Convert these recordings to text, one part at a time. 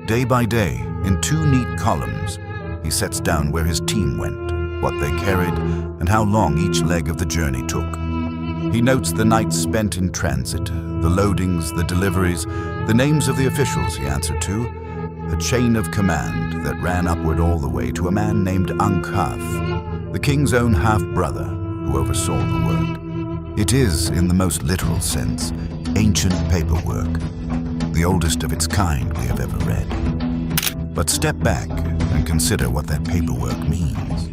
Day by day, in 2 neat columns, he sets down where his team went, what they carried, and how long each leg of the journey took. He notes the nights spent in transit, the loadings, the deliveries, the names of the officials he answered to, a chain of command that ran upward all the way to a man named Ankh, the king's own half-brother who oversaw the work. It is, in the most literal sense, ancient paperwork, the oldest of its kind we have ever read. But step back and consider what that paperwork means.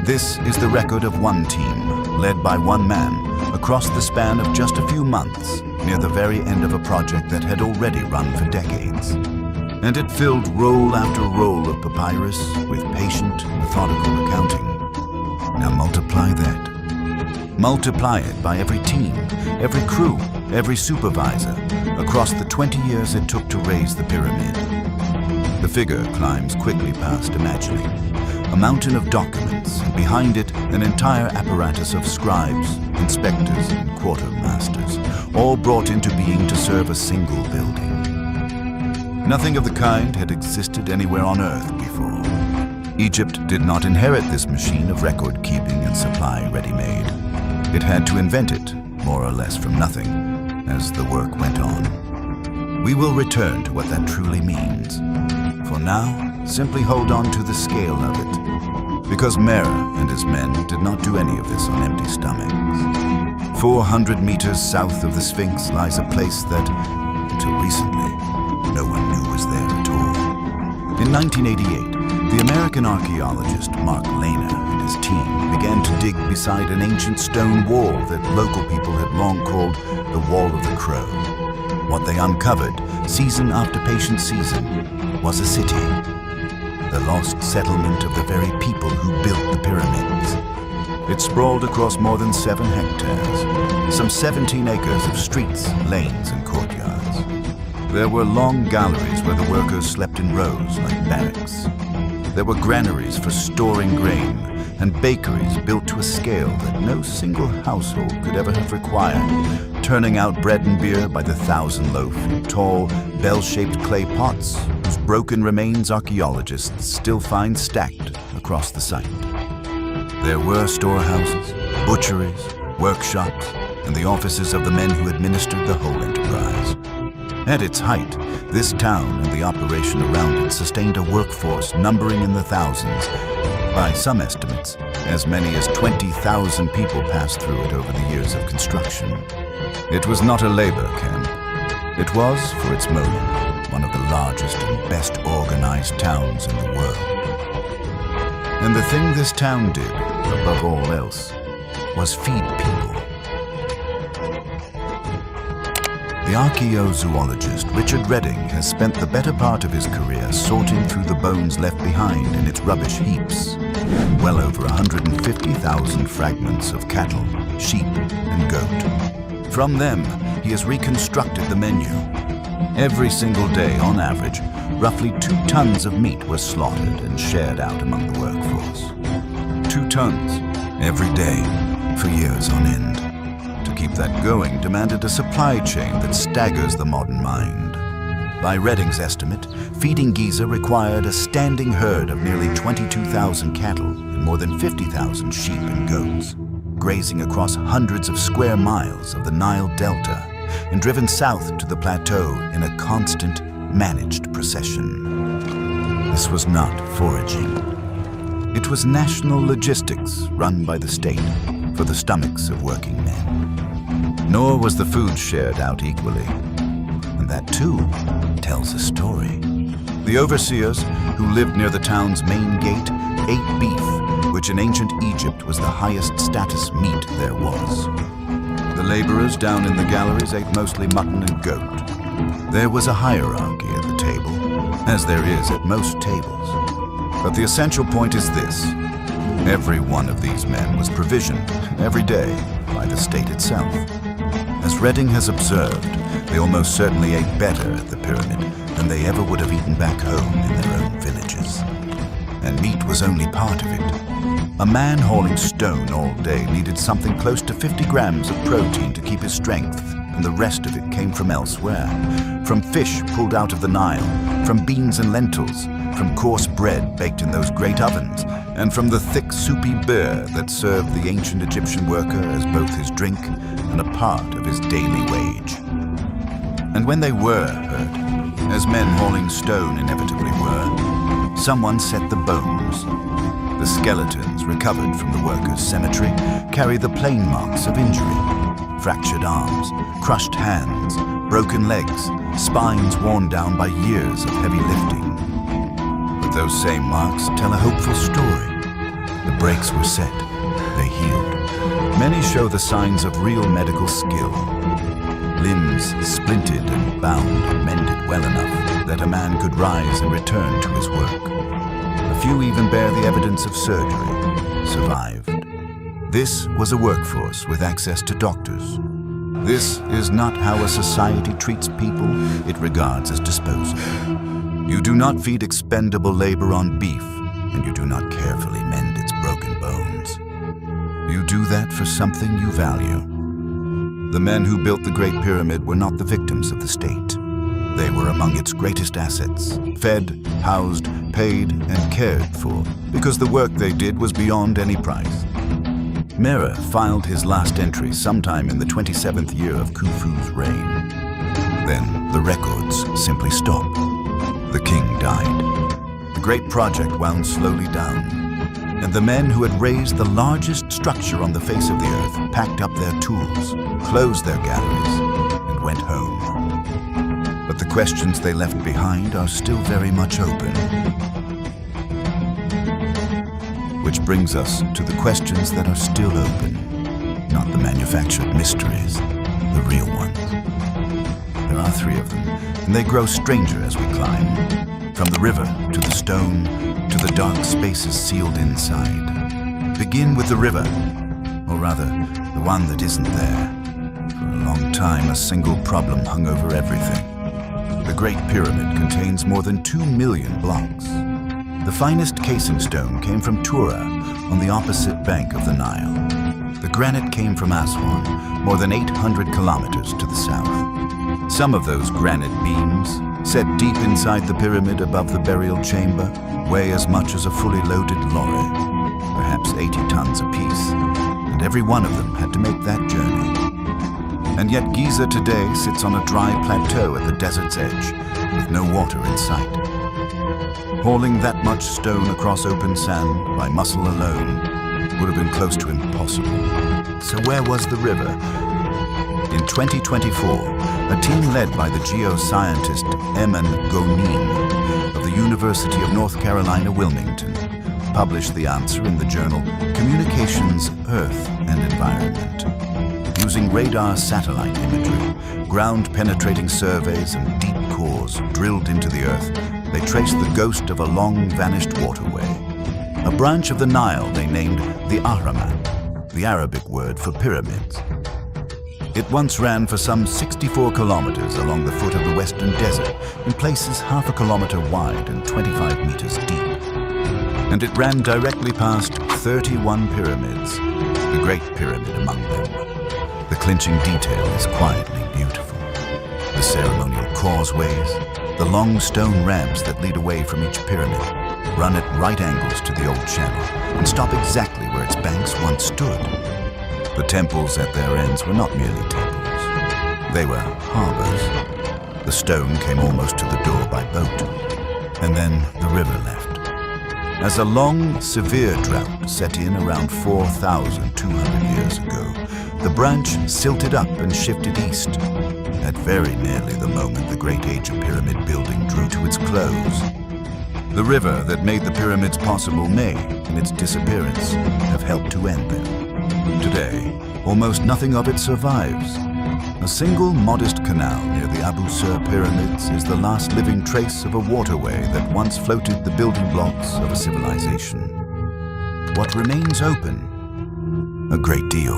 This is the record of one team, led by one man, across the span of just a few months, near the very end of a project that had already run for decades. And it filled roll after roll of papyrus with patient, methodical accounting. Now multiply that. Multiply it by every team, every crew, every supervisor, across the 20 years it took to raise the pyramid. The figure climbs quickly past imagining. A mountain of documents, and behind it, an entire apparatus of scribes, inspectors, and quartermasters, all brought into being to serve a single building. Nothing of the kind had existed anywhere on Earth before. Egypt did not inherit this machine of record-keeping and supply ready-made. It had to invent it, more or less from nothing, as the work went on. We will return to what that truly means. For now, simply hold on to the scale of it, because Mera and his men did not do any of this on empty stomachs. 400 meters south of the Sphinx lies a place that, until recently, no one knew was there at all. In 1988, the American archaeologist Mark Lehner and his team began to dig beside an ancient stone wall that local people had long called the Wall of the Crow. What they uncovered, season after patient season, was a city. The lost settlement of the very people who built the pyramids. It sprawled across more than 7 hectares, some 17 acres of streets, lanes, and courtyards. There were long galleries where the workers slept in rows like barracks. There were granaries for storing grain, and bakeries built to a scale that no single household could ever have required, turning out bread and beer by the 1,000 loaf in tall, bell-shaped clay pots whose broken remains archaeologists still find stacked across the site. There were storehouses, butcheries, workshops, and the offices of the men who administered the whole enterprise. At its height, this town and the operation around it sustained a workforce numbering in the thousands. By some estimates, as many as 20,000 people passed through it over the years of construction. It was not a labor camp. It was, for its moment, one of the largest and best organized towns in the world. And the thing this town did, above all else, was feed people. The archaeozoologist Richard Redding has spent the better part of his career sorting through the bones left behind in its rubbish heaps. Well over 150,000 fragments of cattle, sheep, and goat. From them, he has reconstructed the menu. Every single day, on average, roughly 2 tons of meat was slaughtered and shared out among the workforce. 2 tons, every day, for years on end. To keep that going demanded a supply chain that staggers the modern mind. By Redding's estimate, feeding Giza required a standing herd of nearly 22,000 cattle and more than 50,000 sheep and goats, grazing across hundreds of square miles of the Nile Delta and driven south to the plateau in a constant, managed procession. This was not foraging. It was national logistics run by the state for the stomachs of working men. Nor was the food shared out equally. And that, too, tells a story. The overseers, who lived near the town's main gate, ate beef, which in ancient Egypt was the highest status meat there was. The laborers down in the galleries ate mostly mutton and goat. There was a hierarchy at the table, as there is at most tables. But the essential point is this. Every one of these men was provisioned, every day, by the state itself. As Redding has observed, they almost certainly ate better at the pyramid than they ever would have eaten back home in their own villages. And meat was only part of it. A man hauling stone all day needed something close to 50 grams of protein to keep his strength and the rest of it came from elsewhere. From fish pulled out of the Nile, from beans and lentils, from coarse bread baked in those great ovens, and from the thick soupy beer that served the ancient Egyptian worker as both his drink and a part of his daily wage. And when they were hurt, as men hauling stone inevitably were, someone set the bones. The skeletons recovered from the workers' cemetery carry the plain marks of injury: fractured arms, crushed hands, broken legs, spines worn down by years of heavy lifting. But those same marks tell a hopeful story. The breaks were set, they healed. Many show the signs of real medical skill. Limbs splinted and bound and mended well enough that a man could rise and return to his work. A few even bear the evidence of surgery, survived. This was a workforce with access to doctors. This is not how a society treats people it regards as disposable. You do not feed expendable labor on beef, and you do not carefully mend its broken bones. You do that for something you value. The men who built the Great Pyramid were not the victims of the state. They were among its greatest assets, fed, housed, paid, and cared for, because the work they did was beyond any price. Mera filed his last entry sometime in the 27th year of Khufu's reign. Then the records simply stopped. The king died. The great project wound slowly down, and the men who had raised the largest structure on the face of the earth packed up their tools, closed their galleries, and went home. But the questions they left behind are still very much open. Which brings us to the questions that are still open, not the manufactured mysteries, the real ones. There are 3 of them, and they grow stranger as we climb, from the river to the stone to the dark spaces sealed inside. Begin with the river, or rather, the one that isn't there. For a long time, a single problem hung over everything. The Great Pyramid contains more than 2 million blocks. The finest casing stone came from Tura, on the opposite bank of the Nile. The granite came from Aswan, more than 800 kilometers to the south. Some of those granite beams, set deep inside the pyramid above the burial chamber, weigh as much as a fully loaded lorry, perhaps 80 tons apiece, and every one of them had to make that journey. And yet Giza today sits on a dry plateau at the desert's edge, with no water in sight. Hauling that much stone across open sand by muscle alone would have been close to impossible. So where was the river? In 2024, a team led by the geoscientist Eman Gonin of the University of North Carolina, Wilmington, published the answer in the journal Communications, Earth and Environment. Using radar satellite imagery, ground-penetrating surveys and deep cores drilled into the earth, they traced the ghost of a long-vanished waterway. A branch of the Nile they named the Ahramat, the Arabic word for pyramids. It once ran for some 64 kilometers along the foot of the western desert, in places half a kilometer wide and 25 meters deep. And it ran directly past 31 pyramids, the Great Pyramid among them. The clinching detail is quietly beautiful. The ceremonial causeways, the long stone ramps that lead away from each pyramid, run at right angles to the old channel and stop exactly where its banks once stood. The temples at their ends were not merely temples. They were harbors. The stone came almost to the door by boat, and then the river left. As a long, severe drought set in around 4,200 years ago, the branch silted up and shifted east, at very nearly the moment the great age of pyramid building drew to its close. The river that made the pyramids possible may, in its disappearance, have helped to end them. Today, almost nothing of it survives. A single modest canal near the Abu Sur pyramids is the last living trace of a waterway that once floated the building blocks of a civilization. What remains open? A great deal.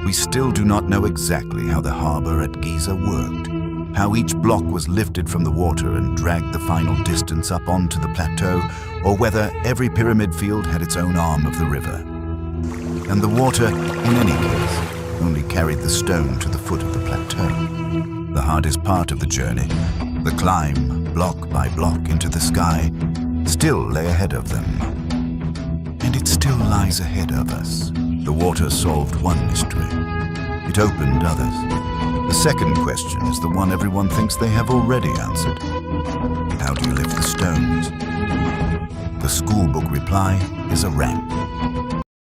We still do not know exactly how the harbor at Giza worked, how each block was lifted from the water and dragged the final distance up onto the plateau, or whether every pyramid field had its own arm of the river. And the water, in any case, only carried the stone to the foot of the plateau. The hardest part of the journey, the climb, block by block into the sky, still lay ahead of them. And it still lies ahead of us. The water solved one mystery. It opened others. The second question is the one everyone thinks they have already answered. How do you lift the stones? The schoolbook reply is a ramp.